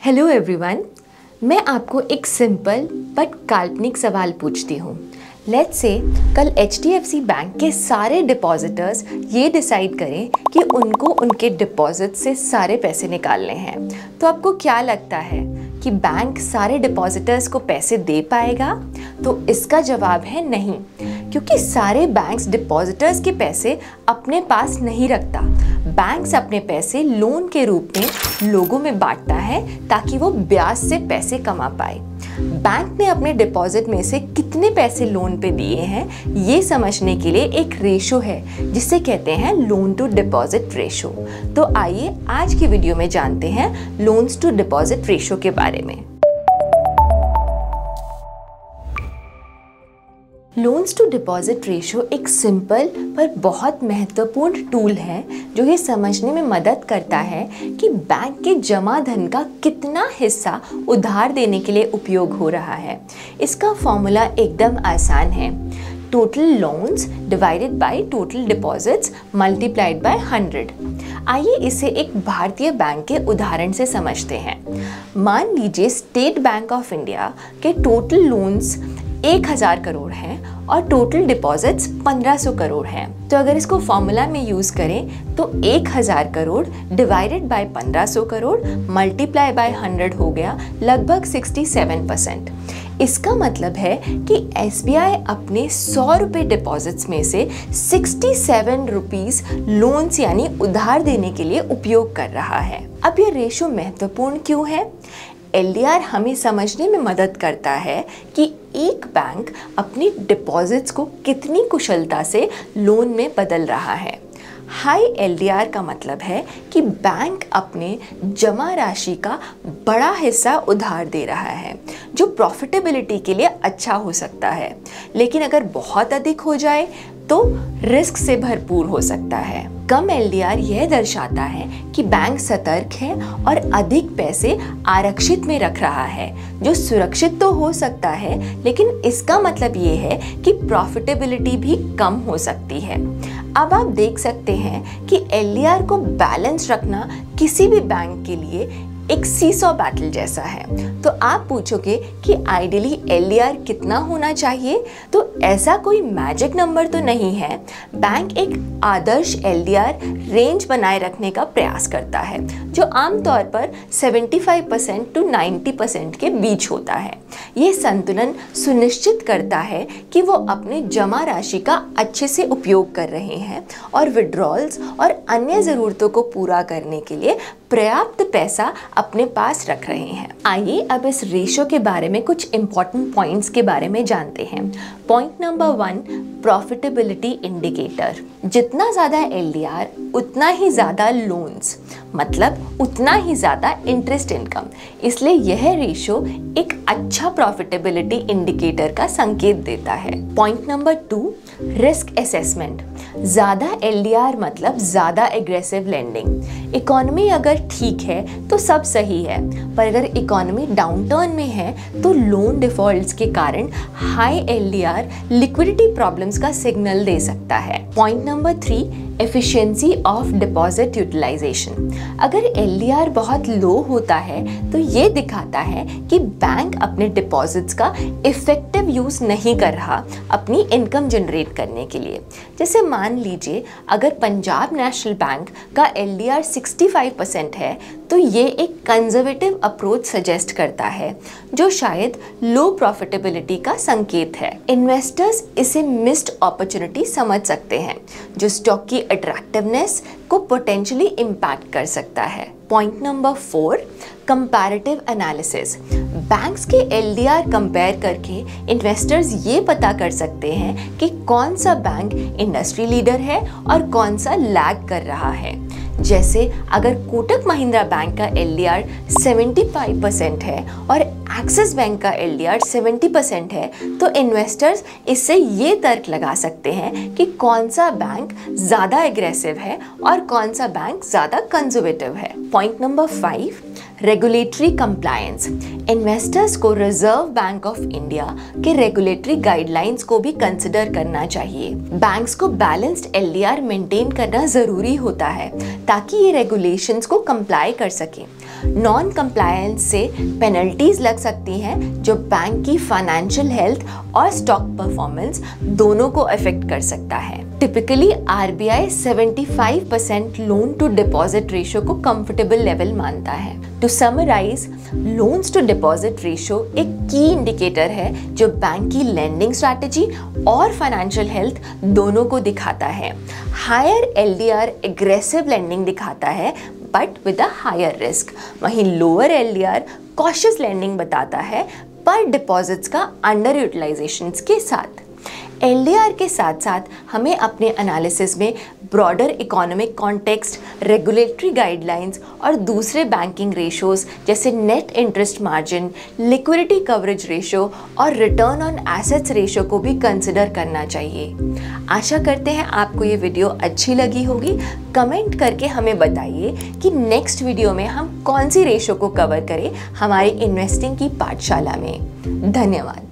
Hello everyone, मैं आपको एक सिंपल बट काल्पनिक सवाल पूछती हूँ। लेट्स से कल HDFC बैंक के सारे डिपॉजिटर्स ये डिसाइड करें कि उनको उनके डिपॉजिट से सारे पैसे निकालने हैं, तो आपको क्या लगता है कि बैंक सारे डिपॉजिटर्स को पैसे दे पाएगा? तो इसका जवाब है नहीं, क्योंकि सारे बैंक्स डिपॉजिटर्स के पैसे अपने पास नहीं रखता। बैंक्स अपने पैसे लोन के रूप में लोगों में बांटता है ताकि वो ब्याज से पैसे कमा पाए। बैंक ने अपने डिपॉजिट में से कितने पैसे लोन पे दिए हैं ये समझने के लिए एक रेशो है जिसे कहते हैं लोन टू डिपॉजिट रेशो। तो आइए आज की वीडियो में जानते हैं लोन्स टू डिपॉजिट रेशो के बारे में। लोन्स टू डिपॉजिट रेशो एक सिंपल पर बहुत महत्वपूर्ण टूल है जो ये समझने में मदद करता है कि बैंक के जमा धन का कितना हिस्सा उधार देने के लिए उपयोग हो रहा है। इसका फॉर्मूला एकदम आसान है, total loans divided by total deposits multiplied by 100। आइए इसे एक भारतीय बैंक के उदाहरण से समझते हैं। मान लीजिए स्टेट बैंक ऑफ इंडिया के टोटल लोन्स 1000 करोड़ हैं और टोटल डिपॉजिट्स 1500 करोड़ हैं। तो अगर इसको फॉर्मूला में यूज़ करें तो 1000 crore divided by 1500 crore multiply by 100 हो गया लगभग 67%। इसका मतलब है कि SBI अपने 100 रुपये डिपॉजिट्स में से 67 रुपीज़ लोन्स यानी उधार देने के लिए उपयोग कर रहा है। अब ये रेशो महत्वपूर्ण क्यों है? LDR हमें समझने में मदद करता है कि एक बैंक अपनी डिपॉजिट्स को कितनी कुशलता से लोन में बदल रहा है। हाई LDR का मतलब है कि बैंक अपने जमा राशि का बड़ा हिस्सा उधार दे रहा है, जो प्रॉफिटेबिलिटी के लिए अच्छा हो सकता है, लेकिन अगर बहुत अधिक हो जाए तो रिस्क से भरपूर हो सकता है। कम LDR यह दर्शाता है कि बैंक सतर्क है और अधिक पैसे आरक्षित में रख रहा है, जो सुरक्षित तो हो सकता है, लेकिन इसका मतलब ये है कि प्रॉफिटेबिलिटी भी कम हो सकती है। अब आप देख सकते हैं कि LDR को बैलेंस रखना किसी भी बैंक के लिए एक सीसॉ बैटल जैसा है। तो आप पूछोगे कि आइडियली LDR कितना होना चाहिए? तो ऐसा कोई मैजिक नंबर तो नहीं है। बैंक एक आदर्श LDR रेंज बनाए रखने का प्रयास करता है, जो आमतौर पर 75% to 90% के बीच होता है। ये संतुलन सुनिश्चित करता है कि वो अपने जमा राशि का अच्छे से उपयोग कर रहे हैं और विड्रॉल्स और अन्य ज़रूरतों को पूरा करने के लिए पर्याप्त पैसा अपने पास रख रहे हैं। आइए अब इस रेशो के बारे में कुछ इंपॉर्टेंट पॉइंट्स के बारे में जानते हैं। Point number 1, profitability indicator. जितना ज़्यादा LDR उतना ही ज़्यादा लोन्स, मतलब उतना ही ज़्यादा इंटरेस्ट इनकम। इसलिए यह रेशो एक अच्छा प्रॉफिटेबिलिटी इंडिकेटर का संकेत देता है। Point number 2, risk assessment. ज़्यादा LDR मतलब ज़्यादा एग्रेसिव लेंडिंग। इकोनॉमी अगर ठीक है तो सब सही है, पर अगर इकोनॉमी डाउनटर्न में है तो लोन डिफॉल्ट्स के कारण हाई LDR लिक्विडिटी प्रॉब्लम्स का सिग्नल दे सकता है। Point number 3, efficiency of deposit utilization. अगर LDR बहुत लो होता है तो ये दिखाता है कि बैंक अपने डिपॉजिट्स का इफेक्टिव यूज़ नहीं कर रहा अपनी इनकम जनरेट करने के लिए। जैसे मान लीजिए अगर पंजाब नेशनल बैंक का LDR 65% है तो ये एक कंजर्वेटिव अप्रोच सजेस्ट करता है, जो शायद लो प्रॉफिटेबिलिटी का संकेत है। इन्वेस्टर्स इसे मिस्ड अपॉर्चुनिटी समझ सकते हैं, जो स्टॉक की अट्रैक्टिवनेस को पोटेंशियली इम्पैक्ट कर सकता है। Point number 4, comparative analysis. Banks के LDR कंपेयर करके इन्वेस्टर्स ये पता कर सकते हैं कि कौन सा बैंक इंडस्ट्री लीडर है और कौन सा लैग कर रहा है। जैसे अगर कोटक महिंद्रा बैंक का LDR 75% है और एक्सिस बैंक का LDR 70% है, तो इन्वेस्टर्स इससे ये तर्क लगा सकते हैं कि कौन सा बैंक ज़्यादा एग्रेसिव है और कौन सा बैंक ज़्यादा कंजर्वेटिव है। Point number 5, regulatory compliance. Investors को रिजर्व बैंक ऑफ इंडिया के रेगुलेटरी गाइडलाइंस को भी कंसिडर करना चाहिए। बैंक्स को बैलेंस्ड LDR मेंटेन करना ज़रूरी होता है ताकि ये रेगुलेशंस को कंप्लाई कर सकें। नॉन कंप्लायंस से पेनल्टीज लग सकती हैं जो बैंक की फाइनेंशियल हेल्थ और स्टॉक परफॉर्मेंस दोनों को अफेक्ट कर सकता है। Typically RBI 75% loan to deposit ratio को कंफर्टेबल लेवल मानता है। To summarize, loans to deposit ratio एक की इंडिकेटर है जो बैंक की लेंडिंग स्ट्रैटेजी और फाइनेंशियल हेल्थ दोनों को दिखाता है। हायर एलडीआर एग्रेसिव लेंडिंग दिखाता है but with a higher risk, वहीं लोअर एलडीआर कॉशियस लेंडिंग बताता है पर डिपॉजिट्स का अंडर यूटिलाइजेशन के साथ। एलडीआर के साथ साथ हमें अपने एनालिसिस में broader economic context, regulatory guidelines और दूसरे बैंकिंग रेशियोज जैसे net interest margin, liquidity coverage ratio और रिटर्न ऑन एसेट्स रेशियो को भी कंसिडर करना चाहिए। आशा करते हैं आपको ये वीडियो अच्छी लगी होगी। कमेंट करके हमें बताइए कि नेक्स्ट वीडियो में हम कौन सी रेशियो को कवर करें हमारी इन्वेस्टिंग की पाठशाला में। धन्यवाद।